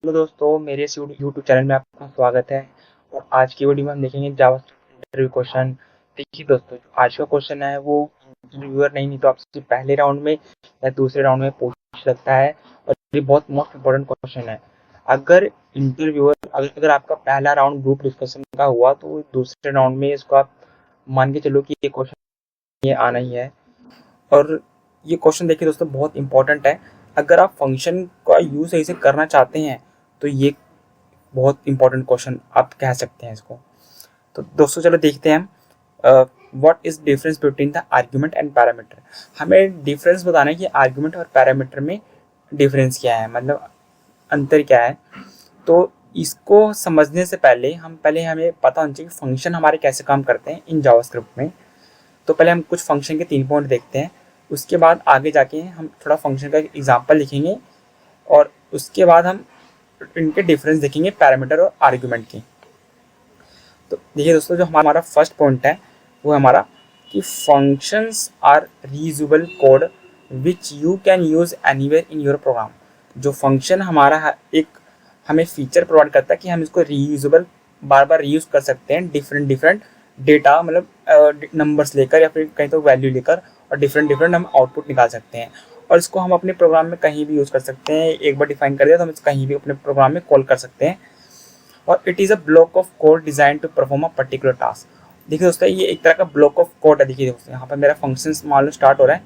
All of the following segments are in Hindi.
हेलो दोस्तों, मेरे इस यूट्यूब चैनल में आपका स्वागत है। और आज की वीडियो में हम देखेंगे जावास्क्रिप्ट इंटरव्यू क्वेश्चन। देखिए दोस्तों, जो आज का क्वेश्चन है वो इंटरव्यूअर नहीं तो आपसे पहले राउंड में या दूसरे राउंड में पूछ सकता है। और ये बहुत मोस्ट इम्पोर्टेंट क्वेश्चन है। अगर अगर आपका पहला राउंड ग्रुप डिस्कशन का हुआ तो दूसरे राउंड में इसको आप मान के चलो कि ये क्वेश्चन ये आना ही है। और ये क्वेश्चन देखिए दोस्तों, बहुत इंपॉर्टेंट है। अगर आप फंक्शन का यूज सही से करना चाहते हैं तो ये बहुत इंपॉर्टेंट क्वेश्चन आप कह सकते हैं इसको। तो दोस्तों चलो देखते हैं हम what is difference between the argument and parameter. हमें डिफरेंस बताना है कि आर्ग्यूमेंट और पैरामीटर में डिफरेंस क्या है, मतलब अंतर क्या है। तो इसको समझने से पहले हमें पता होना चाहिए कि फंक्शन हमारे कैसे काम करते हैं इन जावास्क्रिप्ट में। तो पहले हम कुछ फंक्शन के 3 पॉइंट देखते हैं, उसके बाद आगे जाके हम थोड़ा फंक्शन का एग्जाम्पल लिखेंगे और उसके बाद हम इनके डिफरेंस देखेंगे पैरामीटर और आर्ग्यूमेंट की। तो देखिए दोस्तों, जो हमारा फर्स्ट पॉइंट है वो हमारा कि functions are reusable code which you can use anywhere in your program. जो फंक्शन हमारा एक हमें फीचर प्रोवाइड करता है कि हम इसको रीयूजेबल बार बार रीयूज कर सकते हैं डिफरेंट डेटा, मतलब नंबर्स लेकर या फिर कहीं तो वैल्यू लेकर, और डिफरेंट हम आउटपुट निकाल सकते हैं। और इसको हम अपने प्रोग्राम में कहीं भी यूज़ कर सकते हैं। एक बार डिफाइन कर दिया तो हम इसको कहीं भी अपने प्रोग्राम में कॉल कर सकते हैं। और it is a block of code design to perform a particular task. देखिए दोस्तों, ये एक तरह का ब्लॉक ऑफ कोड है। देखिए दोस्तों, यहाँ पर मेरा फंक्शन मान लो स्टार्ट हो रहा है,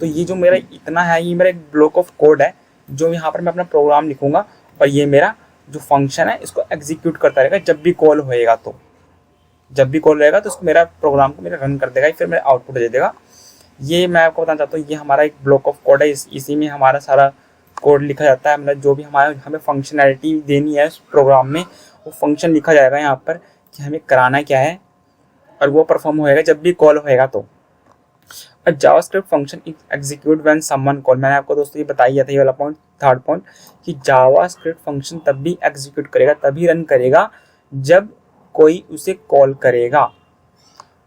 तो ये जो मेरा इतना है ये मेरा एक ब्लॉक ऑफ कोड है जो यहाँ पर मैं अपना प्रोग्राम लिखूंगा और ये मेरा जो फंक्शन है इसको एग्जीक्यूट करता रहेगा। जब भी कॉल रहेगा तो उसको मेरा प्रोग्राम को मेरा रन कर देगा, फिर मेरा आउटपुट दे देगा। ये मैं आपको बताना चाहता हूँ, ये हमारा एक ब्लॉक ऑफ कोड है। इसी में हमारा सारा कोड लिखा जाता है, मतलब जो भी हमें फंक्शनैलिटी देनी है उस प्रोग्राम में वो फंक्शन लिखा जाएगा यहाँ पर कि हमें कराना क्या है, और वो परफॉर्म होएगा जब भी कॉल होएगा। तो JavaScript function execute when someone call. मैंने आपको दोस्तों ये बताया था, ये वाला पॉइंट, थर्ड पॉइंट, कि जावास्क्रिप्ट फंक्शन तब भी एग्जीक्यूट करेगा, तभी रन करेगा जब कोई उसे कॉल करेगा।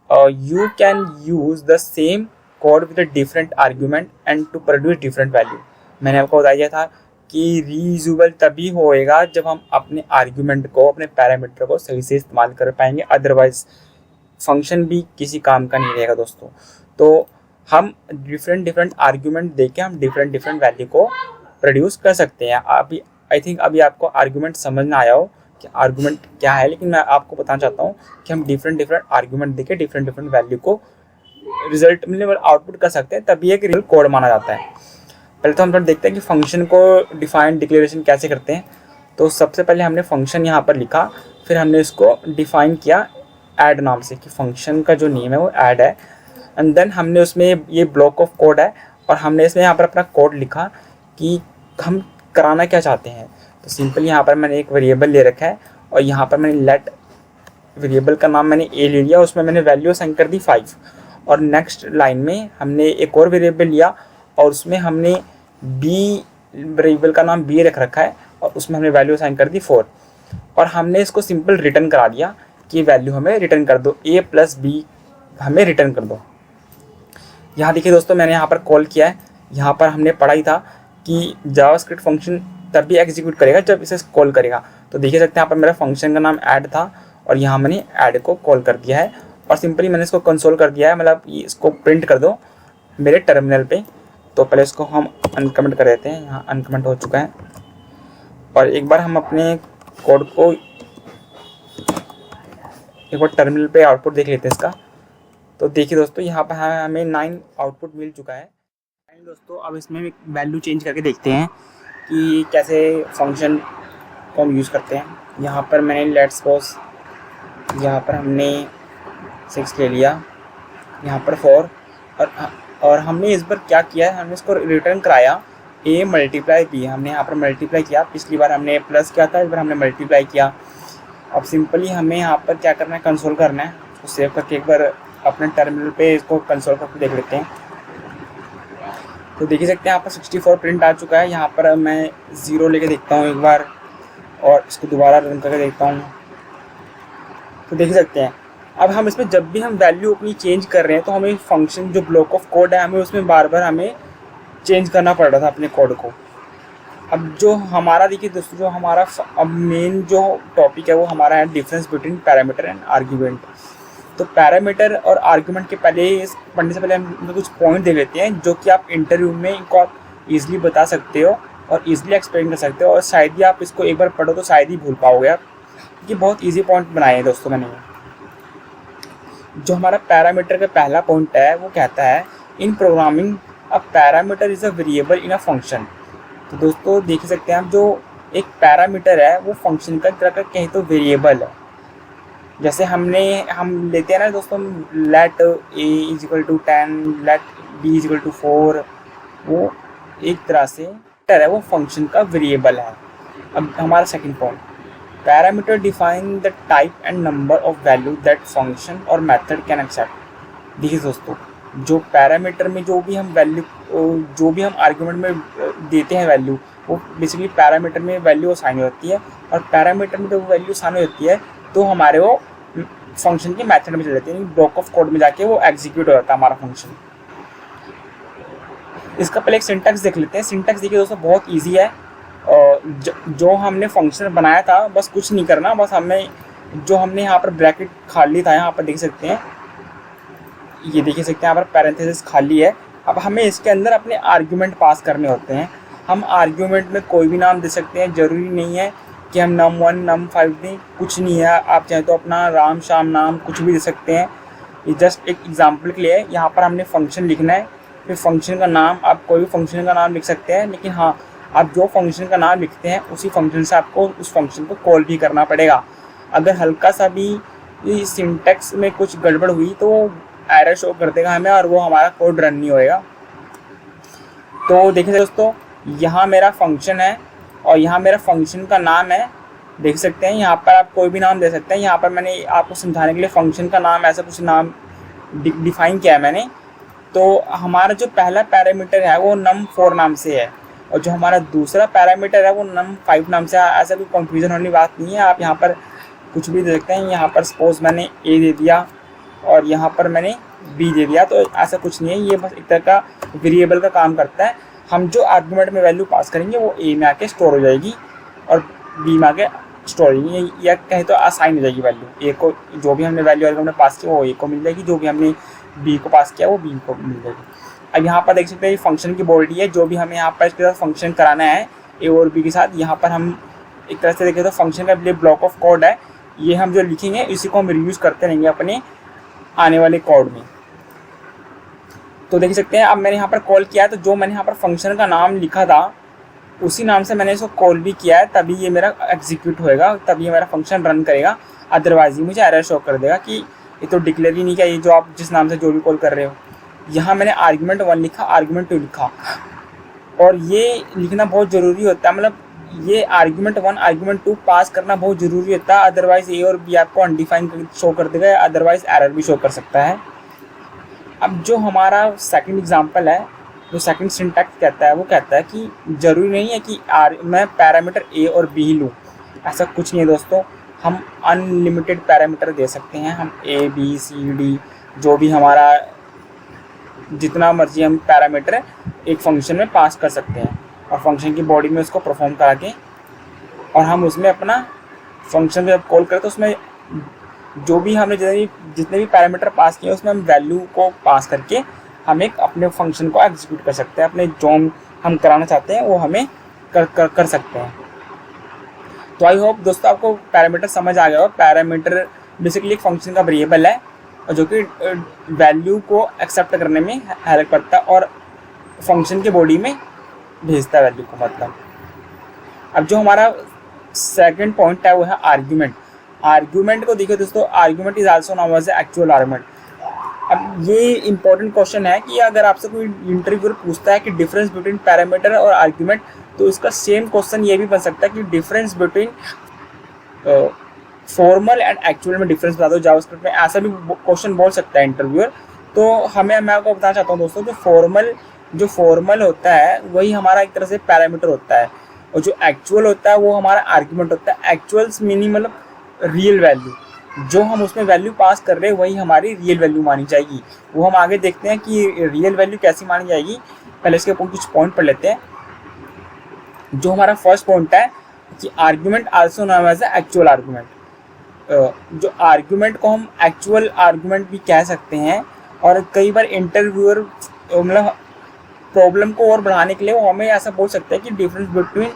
You can use the same code with a different argument and to produce different value. मैंने आपको बताया था कि रीयूजेबल तभी होएगा जब हम अपने आर्ग्यूमेंट को, अपने पैरामीटर को सही से इस्तेमाल कर पाएंगे, अदरवाइज फंक्शन भी किसी काम का नहीं रहेगा दोस्तों। तो हम डिफरेंट आर्ग्यूमेंट देके हम डिफरेंट वैल्यू को प्रोड्यूस कर सकते हैं। अभी आई थिंक अभी आपको आर्ग्यूमेंट समझ में आया हो कि आर्गुमेंट क्या है, लेकिन मैं आपको बताना चाहता हूँ कि हम डिफरेंट आर्गुमेंट देके डिफरेंट वैल्यू को रिजल्ट मतलब आउटपुट कर सकते हैं, तभी एक रियल कोड माना जाता है। पहले तो हम थोड़ा देखते हैं कि फंक्शन को डिफाइन डिक्लेरेशन कैसे करते हैं। तो सबसे पहले हमने फंक्शन यहाँ पर लिखा, फिर हमने इसको डिफाइन किया ऐड नाम से कि फंक्शन का जो नेम है वो ऐड है। एंड देन हमने उसमें ये ब्लॉक ऑफ कोड है और हमने इसमें यहाँ पर अपना कोड लिखा कि हम कराना क्या चाहते हैं। तो सिंपल यहाँ पर मैंने एक वेरिएबल ले रखा है और यहाँ पर मैंने लेट वेरिएबल का नाम मैंने ए ले लिया, उसमें मैंने वैल्यू असाइन कर दी 5। और नेक्स्ट लाइन में हमने एक और वेरिएबल लिया और उसमें हमने बी वेरिएबल का नाम बी रख रखा है और उसमें हमने वैल्यू असाइन कर दी 4। और हमने इसको सिंपल रिटर्न करा दिया कि वैल्यू हमें रिटर्न कर दो, ए प्लस बी हमें रिटर्न कर दो। यहाँ देखिए दोस्तों, मैंने यहाँ पर कॉल किया है। यहाँ पर हमने पढ़ा ही था कि जावास्क्रिप्ट फंक्शन तभी एग्जीक्यूट करेगा जब इसे कॉल करेगा। तो देखिए सकते हैं यहाँ पर मेरा फंक्शन का नाम ऐड था और यहाँ मैंने ऐड को कॉल कर दिया है और सिंपली मैंने इसको कंसोल कर दिया है, मतलब इसको प्रिंट कर दो मेरे टर्मिनल पे। तो पहले इसको हम अनकमेंट कर देते हैं, यहाँ अनकमेंट हो चुका है। और एक बार हम अपने कोड को एक बार टर्मिनल पे आउटपुट देख लेते हैं इसका। तो देखिए दोस्तों, यहाँ पर हमें 9 आउटपुट मिल चुका है। दोस्तों अब इसमें वैल्यू चेंज करके देखते हैं कि कैसे फंक्शन को हम यूज़ करते हैं। यहाँ पर मैंने लेट्स सपोज यहाँ पर हमने 6 ले लिया, यहाँ पर 4 और हमने इस बार क्या किया है, हमने इसको रिटर्न कराया a मल्टीप्लाई b। हमने यहाँ पर मल्टीप्लाई किया, पिछली बार हमने प्लस किया था, इस बार हमने मल्टीप्लाई किया। अब सिंपली हमें यहाँ पर क्या करना है, कंसोल करना है। उसको सेव करके एक बार अपने टर्मिनल पे इसको कंसोल करके देख लेते हैं। तो देख सकते हैं यहाँ पर 64 प्रिंट आ चुका है। यहाँ पर मैं 0 लेके देखता हूँ एक बार और इसको दोबारा रन करके देखता हूँ। तो देख सकते हैं अब हम इसमें जब भी हम वैल्यू अपनी चेंज कर रहे हैं तो हमें फंक्शन जो ब्लॉक ऑफ कोड है हमें उसमें बार बार हमें चेंज करना पड़ रहा था अपने कोड को। अब जो हमारा देखिए दोस्तों, जो हमारा अब मेन जो टॉपिक है वो हमारा है difference between parameter and argument. तो पैरामीटर और आर्ग्यूमेंट के पढ़ने से पहले हम कुछ पॉइंट दे लेते हैं जो कि आप इंटरव्यू में इनको आप ईजिली बता सकते हो और ईजिली एक्सप्लेन कर सकते हो, और शायद ही आप इसको एक बार पढ़ो तो शायद ही भूल पाओगे आप, क्योंकि बहुत ईजी पॉइंट बनाए हैं दोस्तों मैंने। जो हमारा पैरामीटर का पहला पॉइंट है वो कहता है इन programming a parameter is a variable in a function. तो दोस्तों देख सकते हैं आप, जो एक पैरामीटर है वो फंक्शन का तरह का कहीं तो वेरिएबल है। जैसे हम लेते हैं ना दोस्तों, let a equal to 10, let b equal to 4, वो एक तरह से है, वो फंक्शन का वेरिएबल है। अब हमारा second point, parameter define the type and number of value that function और मेथड कैन एक्सेप्ट। देखिए दोस्तों, जो पैरामीटर में जो भी हम आर्गुमेंट में देते हैं वैल्यू, वो बेसिकली पैरामीटर में वैल्यू असाइन होती है, और पैरामीटर में जब वैल्यू असाइन होती है तो हमारे वो फंक्शन के मेथड में चले जाती है, ब्लॉक ऑफ कोड में जाके वो एग्जीक्यूट हो जाता है हमारा फंक्शन। इसका पहले एक सिंटैक्स देख लेते हैं। सिंटैक्स देखिए दोस्तों बहुत इजी है। जो हमने फंक्शन बनाया था बस कुछ नहीं करना, बस हमने यहाँ पर ब्रैकेट खाली था, यहाँ पर देख सकते हैं, ये देख सकते हैं यहाँ पर पैरेंथेसिस खाली है। अब हमें इसके अंदर अपने आर्ग्यूमेंट पास करने होते हैं। हम आर्ग्यूमेंट में कोई भी नाम दे सकते हैं, ज़रूरी नहीं है कि हम num1 num5 दें, कुछ नहीं है। आप चाहे तो अपना राम शाम नाम कुछ भी दे सकते हैं। ये जस्ट एक एग्जांपल के लिए है। यहाँ पर हमने फंक्शन लिखना है, फिर फंक्शन का नाम, आप कोई भी फंक्शन का नाम लिख सकते हैं, लेकिन हाँ, आप जो फंक्शन का नाम लिखते हैं उसी फंक्शन से आपको उस फंक्शन को कॉल भी करना पड़ेगा। अगर हल्का सा भी सिंटैक्स में कुछ गड़बड़ हुई तो एरर शो कर देगा हमें, और वो हमारा कोड रन नहीं होएगा। तो देखिए दोस्तों, यहाँ मेरा फंक्शन है और यहाँ मेरा फंक्शन का नाम है, देख सकते हैं। यहाँ पर आप कोई भी नाम दे सकते हैं। यहाँ पर मैंने आपको समझाने के लिए फंक्शन का नाम ऐसा कुछ नाम डिफाइन किया है मैंने। तो हमारा जो पहला पैरामीटर है वो num4 नाम से है, और जो हमारा दूसरा पैरामीटर है वो num5 नाम से है। ऐसा कोई कंफ्यूजन होने की बात नहीं है, आप यहाँ पर कुछ भी दे सकते हैं। यहाँ पर सपोज मैंने a दे दिया और यहाँ पर मैंने b दे दिया, तो ऐसा कुछ नहीं है। ये बस एक तरह का वेरिएबल का काम करता है। हम जो आर्गुमेंट में वैल्यू पास करेंगे वो a में आके स्टोर हो जाएगी और b में आके स्टोर हो जाएगी, या कहीं तो असाइन हो जाएगी वैल्यू। a को जो भी हमने वैल्यू आर्गुमेंट में पास किया वो a को मिल जाएगी, जो भी हमने b को पास किया वो b को मिल जाएगी। अब यहाँ पर देख सकते हैं फंक्शन की बॉडी है, जो भी हमें यहाँ पर इसके साथ फंक्शन कराना है a और b के साथ। यहाँ पर हम एक तरह से देखें तो फंक्शन का लिए ब्लॉक ऑफ कोड है, ये हम जो लिखेंगे इसी को हम रियूज़ करते रहेंगे अपने आने वाले कोड में। तो देख सकते हैं अब मैंने यहाँ पर कॉल किया है, तो जो मैंने यहाँ पर फंक्शन का नाम लिखा था उसी नाम से मैंने इसको कॉल भी किया है, तभी ये मेरा एग्जीक्यूट होएगा, तभी ये मेरा फंक्शन रन करेगा। अदरवाइज ये मुझे एरर शो कर देगा कि ये तो डिक्लेयर ही नहीं किया, ये जो आप जिस नाम से जो भी कॉल कर रहे हो। यहाँ मैंने आर्गुमेंट 1 लिखा, आर्गुमेंट 2 लिखा, और ये लिखना बहुत ज़रूरी होता है। मतलब ये आर्गुमेंट 1 आर्गुमेंट 2 पास करना बहुत ज़रूरी होता है, अदरवाइज़ ए और बी आपको अनडिफाइन शो कर देगा, अदरवाइज़ एरर भी शो कर सकता है। अब जो हमारा सेकंड एग्जांपल है, जो सेकंड सिंटैक्स कहता है, वो कहता है कि ज़रूरी नहीं है कि मैं पैरामीटर ए और बी ही लूँ, ऐसा कुछ नहीं है दोस्तों। हम अनलिमिटेड पैरामीटर दे सकते हैं। हम ए बी सी डी जो भी हमारा जितना मर्जी हम पैरामीटर एक फंक्शन में पास कर सकते हैं, और फंक्शन की बॉडी में उसको परफॉर्म करा के, और हम उसमें अपना फंक्शन जब कॉल करें तो उसमें जो भी हमने जितने भी पैरामीटर पास किए उसमें हम वैल्यू को पास करके हम एक अपने फंक्शन को एग्जीक्यूट कर सकते हैं। अपने जो हम कराना चाहते हैं वो हमें कर सकते हैं। तो आई होप दोस्तों आपको पैरामीटर समझ आ गया हो। पैरामीटर बेसिकली एक फंक्शन का वेरिएबल है और जो कि वैल्यू को एक्सेप्ट करने में हेल्प करता है और फंक्शन के बॉडी में भेजता है वैल्यू को, मतलब। अब जो हमारा सेकंड पॉइंट है वो है आर्ग्यूमेंट। आर्ग्यूमेंट को देखिए दोस्तों, argument is also known as actual argument. अब ये इंपॉर्टेंट क्वेश्चन है कि अगर आपसे कोई इंटरव्यूअर पूछता है कि डिफरेंस बिटवीन पैरामीटर और आर्ग्यूमेंट, तो इसका सेम क्वेश्चन ये भी बन सकता है कि difference between formal and actual में डिफरेंस बता दो जावास्क्रिप्ट में, ऐसा भी क्वेश्चन बोल सकता है इंटरव्यूअर। तो मैं आपको बताना चाहता हूँ दोस्तों, जो फॉर्मल होता है वही हमारा एक तरह से पैरामीटर होता है, और जो एक्चुअल होता है वो हमारा आर्ग्यूमेंट होता है। एक्चुअल्स मीनिंग मतलब रियल वैल्यू, जो हम उसमें वैल्यू पास कर रहे हैं वही हमारी रियल वैल्यू मानी जाएगी। वो हम आगे देखते हैं कि रियल वैल्यू कैसी मानी जाएगी। पहले इसके कुछ पॉइंट पढ़ लेते हैं। जो हमारा फर्स्ट पॉइंट है कि argument also known as actual argument, जो आर्ग्यूमेंट को हम एक्चुअल आर्ग्यूमेंट भी कह सकते हैं। और कई बार इंटरव्यूअर मतलब प्रॉब्लम को और बढ़ाने के लिए वो हमें ऐसा बोल सकते हैं कि difference between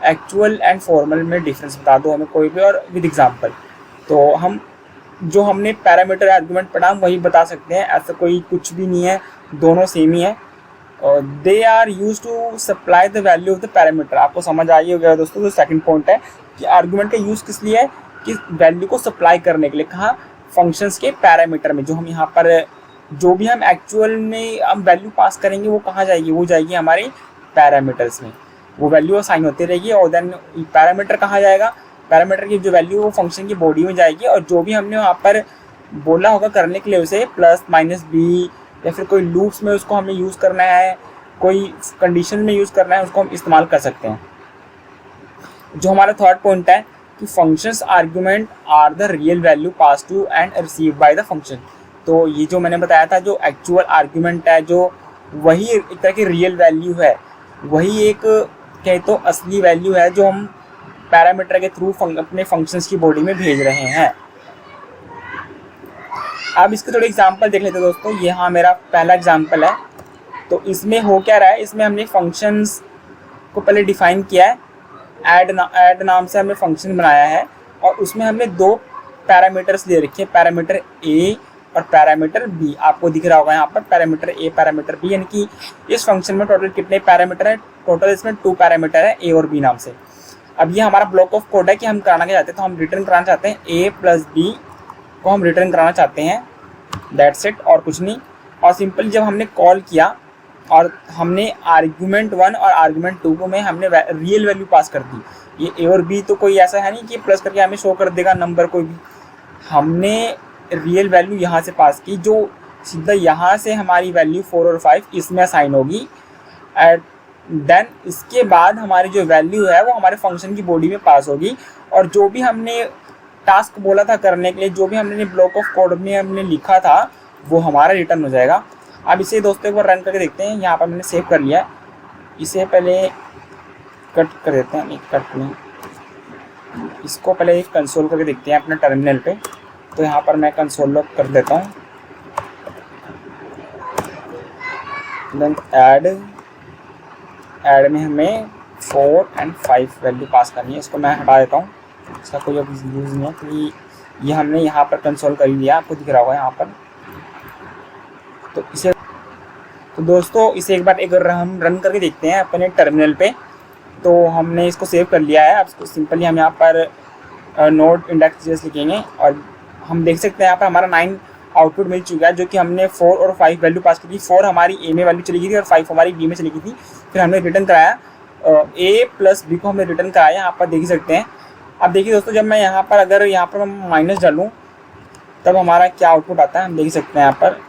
actual and formal में डिफरेंस बता दो हमें कोई भी, और विद एग्जांपल। तो हम जो हमने पैरामीटर आर्ग्यूमेंट पढ़ा हम वही बता सकते हैं, ऐसा कोई कुछ भी नहीं है, दोनों सेम ही है। They are use to supply the value of the parameter. आपको समझ आई होगा दोस्तों। तो सेकंड पॉइंट है कि आर्ग्यूमेंट का यूज किस लिए है, कि वैल्यू को सप्लाई करने के लिए। कहाँ? फंक्शंस के पैरामीटर में। जो हम यहाँ पर जो भी हम एक्चुअल में हम वैल्यू पास करेंगे वो कहाँ जाएगी, वो जाएगी हमारे पैरामीटर्स में, वो वैल्यू असाइन होती रहेगी। और देन पैरामीटर कहाँ जाएगा, पैरामीटर की जो वैल्यू वो फंक्शन की बॉडी में जाएगी। और जो भी हमने वहाँ पर बोला होगा करने के लिए उसे प्लस माइनस बी या फिर कोई लूप्स में उसको हमें यूज़ करना है, कोई कंडीशन में यूज़ करना है, उसको हम इस्तेमाल कर सकते हैं। जो हमारा थर्ड पॉइंट है कि functions argument are the real value pass to and receive by the function. तो ये जो मैंने बताया था, जो एक्चुअल आर्ग्यूमेंट है, जो वही एक तरह की रियल वैल्यू है, वही एक कहे तो असली वैल्यू है जो हम पैरामीटर के थ्रू अपने फंक्शंस की बॉडी में भेज रहे हैं। अब इसके थोड़े एग्जांपल देख लेते हैं दोस्तों। ये हाँ मेरा पहला एग्जांपल है। तो इसमें हो क्या रहा है, इसमें हमने फंक्शंस को पहले डिफाइन किया है, ऐड नाम से हमने फंक्शन बनाया है। और उसमें हमने दो पैरामीटर्स दे रखे हैं, पैरामीटर ए और पैरामीटर बी। आपको दिख रहा होगा यहाँ पर पैरामीटर ए पैरामीटर बी, यानी कि इस फंक्शन में टोटल कितने पैरामीटर है, टोटल इसमें 2 पैरामीटर है, ए और बी नाम से। अब ये हमारा ब्लॉक ऑफ कोड है कि हम कराना क्या चाहते हैं, तो हम रिटर्न कराना चाहते हैं ए प्लस बी को हम रिटर्न कराना चाहते हैं, दैट्स इट, और कुछ नहीं। और सिंपल जब हमने कॉल किया और हमने आर्ग्यूमेंट 1 और आर्ग्यूमेंट 2 को में हमने रियल वैल्यू पास कर दी। ये ए और बी तो कोई ऐसा है नहीं कि प्लस करके हमें शो कर देगा नंबर कोई भी, हमने रियल वैल्यू यहाँ से पास की, जो सीधा यहाँ से हमारी वैल्यू 4 और 5 इसमें असाइन होगी। एंड देन इसके बाद हमारी जो वैल्यू है वो हमारे फंक्शन की बॉडी में पास होगी। और जो भी हमने टास्क बोला था करने के लिए, जो भी हमने ब्लॉक ऑफ कोड में हमने लिखा था, वो हमारा रिटर्न हो जाएगा। अब इसे दोस्तों एक बार रन करके देखते हैं। यहाँ पर मैंने सेव कर लिया है, इसे पहले कट कर देते हैं, नहीं कट नहीं, इसको पहले एक कंसोल करके देखते हैं अपने टर्मिनल पे। तो यहाँ पर मैं कंसोल लॉग कर देता हूँ, देन ऐड में हमें 4 और 5 वैल्यू पास करनी है। इसको मैं हटा देता हूँ, इसका कोई अब यूज़ नहीं है, क्योंकि ये हमने यहाँ पर कंसोल कर लिया, आपको दिख रहा होगा यहाँ पर। तो दोस्तों इसे एक बार हम रन करके देखते हैं अपने टर्मिनल पे। तो हमने इसको सेव कर लिया है। अब इसको सिंपली हम यहाँ पर नोड इंडेक्स जेएस लिखेंगे और हम देख सकते हैं यहाँ पर हमारा 9 आउटपुट मिल चुका है, जो कि हमने 4 और 5 वैल्यू पास की थी। 4 हमारी ए में वैल्यू चली गई थी और 5 हमारी बी में चली गई थी। फिर हमने रिटर्न कराया ए प्लस बी को हमने रिटर्न कराया, यहाँ पर देख सकते हैं। अब देखिए दोस्तों, जब मैं यहाँ पर अगर यहाँ पर मैं माइनस डालूँ तब हमारा क्या आउटपुट आता है हम देख सकते हैं। यहाँ पर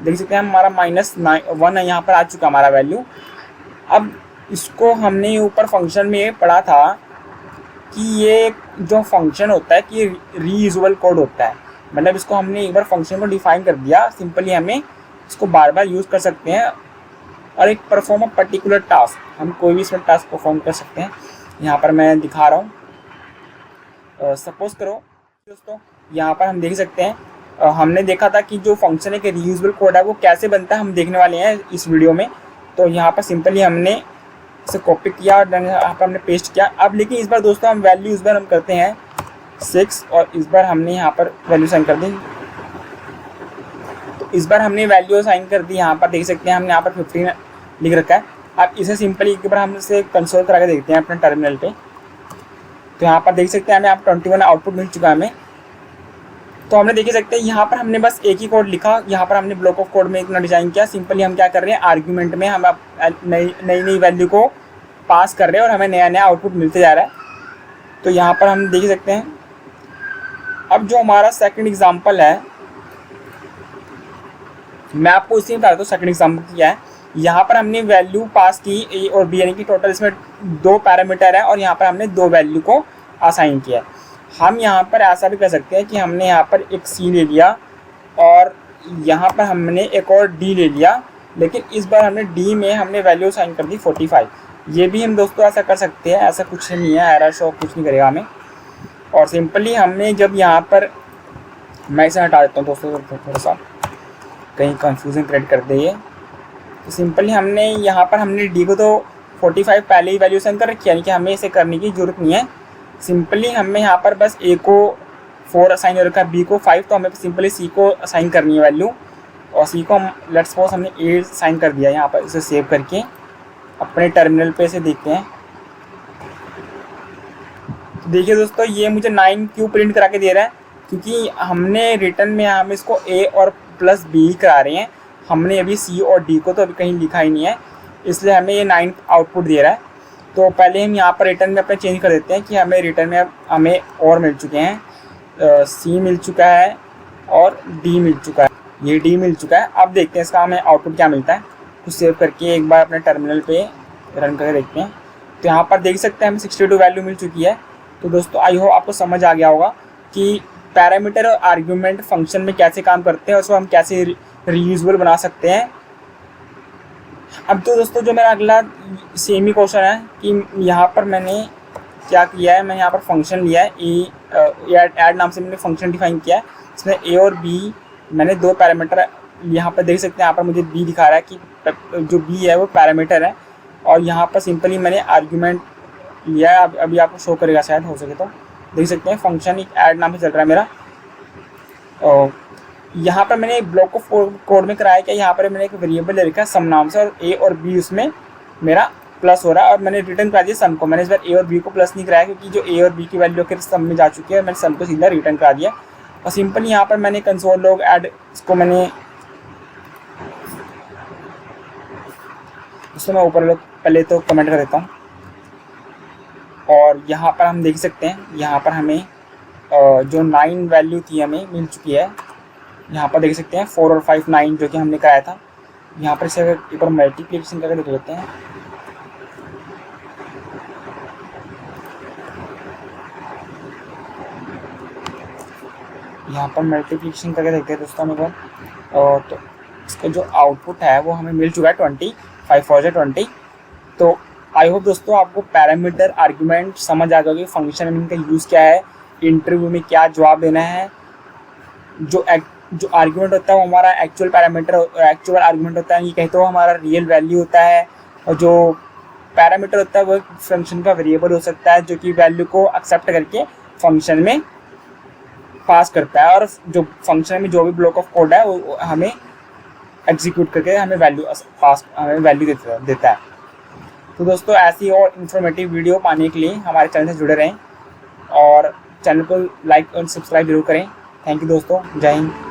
देख सकते हैं हमारा -1 है, यहाँ पर आ चुका हमारा वैल्यू। अब इसको हमने ऊपर फंक्शन में पढ़ा था कि ये जो फंक्शन होता है कि रीयूजेबल कोड होता है, मतलब इसको हमने एक बार फंक्शन को डिफाइन कर दिया, सिंपली हमें इसको बार बार यूज़ कर सकते हैं और एक परफॉर्म अ पर्टिकुलर टास्क, हम कोई भी इसमें टास्क परफॉर्म कर सकते हैं। यहाँ पर मैं दिखा रहा हूँ, सपोज करो दोस्तों, यहाँ पर हम देख सकते हैं हमने देखा था कि जो फंक्शन है कि रीयूजेबल कोड है वो कैसे बनता है, हम देखने वाले हैं इस वीडियो में। तो यहाँ पर सिंपली हमने इसे कॉपी किया और यहाँ पर हमने पेस्ट किया। अब लेकिन इस बार दोस्तों हम वैल्यू इस बार हम करते हैं 6 और इस बार हमने यहाँ पर वैल्यू साइन कर दी। तो इस बार हमने वैल्यू साइन कर दी, यहाँ पर देख सकते हैं हमने यहाँ पर 15 लिख रखा है। अब इसे सिंपली एक बार हम इसे कंसोल करा के देखते हैं अपने टर्मिनल पे। तो यहाँ पर देख सकते हैं हमें यहाँ पर 21 आउटपुट मिल चुका है हमें। तो हमने देख सकते हैं यहाँ पर हमने बस एक ही कोड लिखा, यहाँ पर हमने ब्लॉक ऑफ कोड में इतना डिजाइन किया। सिंपली हम क्या कर रहे हैं, आर्ग्यूमेंट में हम नई वैल्यू को पास कर रहे हैं और हमें नया नया आउटपुट मिलते जा रहा है। तो यहाँ पर हम देख सकते हैं। अब जो हमारा सेकंड एग्जांपल है, मैं आपको इसी में बता दूँ सेकंड एग्जांपल क्या है। यहाँ पर हमने वैल्यू पास की ए और बी, यानी कि टोटल इसमें 2 पैरामीटर है और यहाँ पर हमने 2 वैल्यू को असाइन किया। हम यहाँ पर ऐसा भी कर सकते हैं कि हमने यहाँ पर एक सी ले लिया और यहाँ पर हमने एक और डी ले लिया लेकिन इस बार हमने डी में हमने वैल्यू साइन कर दी 45। ये भी हम दोस्तों ऐसा कर सकते हैं, ऐसा कुछ नहीं है, एरर शो कुछ नहीं करेगा हमें। और सिंपली हमने जब यहाँ पर, मैं इसे हटा देता हूँ दोस्तों थोड़ा सा, कहीं कंफ्यूजन क्रिएट कर दे ये। तो सिंपली हमने यहाँ पर हमने डी को तो 45 पहले ही वैल्यू साइन कर रखी है, यानी कि हमें इसे करने की जरूरत नहीं है। सिंपली हमें यहाँ पर बस ए को 4 असाइन कर रखा है, बी को 5, तो हमें सिंपली सी को असाइन करनी है वैल्यू, और सी को हम लेट्स सपोज हमने ए साइन कर दिया यहाँ पर। इसे सेव करके अपने टर्मिनल पे से देखते हैं। तो देखिए दोस्तों, ये मुझे 9 क्यों प्रिंट करा के दे रहा है, क्योंकि हमने रिटर्न में हम इसको ए और प्लस बी करा रहे हैं, हमने अभी सी और डी को तो अभी कहीं लिखा ही नहीं है, इसलिए हमें ये 9 आउटपुट दे रहा है। तो पहले हम यहाँ पर रिटर्न में अपने चेंज कर देते हैं कि हमें रिटर्न में हमें और मिल चुके हैं, सी मिल चुका है और डी मिल चुका है, ये डी मिल चुका है। अब देखते हैं इसका हमें आउटपुट क्या मिलता है। तो सेव करके एक बार अपने टर्मिनल पे रन करके देखते हैं। तो यहाँ पर देख सकते हैं हमें 62 वैल्यू मिल चुकी है। तो दोस्तों आई होप आपको समझ आ गया होगा कि पैरामीटर और आर्ग्यूमेंट फंक्शन में कैसे काम करते हैं, उसको हम कैसे रीयूजेबल बना सकते हैं। अब तो दोस्तों जो मेरा अगला सेम ही क्वेश्चन है कि यहाँ पर मैंने क्या किया है, मैंने यहाँ पर फंक्शन लिया है ऐड नाम से मैंने फंक्शन डिफाइन किया है। इसमें ए और बी मैंने 2 पैरामीटर, यहाँ पर देख सकते हैं, यहाँ पर मुझे बी दिखा रहा है कि जो बी है वो पैरामीटर है, और यहाँ पर सिंपली मैंने आर्ग्यूमेंट लिया है। अभी आपको शो करेगा शायद, हो सके तो देख सकते हैं फंक्शन एक ऐड नाम से चल रहा है मेरा। और यहाँ पर मैंने ब्लॉक को कोड में कराया कि यहाँ पर मैंने एक वेरिएबल ले रखा है सम नाम से, और ए और बी उसमें मेरा प्लस हो रहा है, और मैंने रिटर्न करा दिया सम को। मैंने इस बार ए और बी को प्लस नहीं कराया, क्योंकि जो ए और बी की वैल्यू के सम में जा चुकी है, मैंने सम को सीधा रिटर्न करा दिया। और सिंपल यहाँ पर मैंने कंसोल लॉग ऐड, इसको मैंने उसको मैं ऊपर पहले तो कमेंट कर देता हूँ। और यहाँ पर हम देख सकते हैं, यहाँ पर हमें जो 9 वैल्यू थी हमें मिल चुकी है। यहाँ पर देख सकते हैं 4 और 5 9 जो कि हमने कराया था। यहाँ पर इसे एक बार मल्टीप्लिकेशन करके देख लेते हैं। यहाँ पर मल्टीप्लिकेशन करके देखते हैं दोस्तों हमें और तो इसका जो आउटपुट है वो हमें मिल चुका है 20, 5 4 20। तो आई होप दोस्तों आपको पैरामीटर आर्ग्यूमेंट समझ आ गया कि फंक्शन में इनका यूज़ क्या है, इंटरव्यू में क्या जवाब देना है। जो आर्ग्यूमेंट होता है वो हमारा एक्चुअल पैरामीटर, एक्चुअल आर्ग्यूमेंट होता है, ये कहते हो हमारा रियल वैल्यू होता है। और जो पैरामीटर होता है वो फंक्शन का वेरिएबल हो सकता है, जो कि वैल्यू को एक्सेप्ट करके फंक्शन में पास करता है, और जो फंक्शन में जो भी ब्लॉक ऑफ कोड है वो हमें एग्जीक्यूट करके हमें वैल्यू देता है। तो दोस्तों ऐसी और इन्फॉर्मेटिव वीडियो पाने के लिए हमारे चैनल से जुड़े रहें और चैनल को लाइक और सब्सक्राइब जरूर करें। थैंक यू दोस्तों, जय हिंद।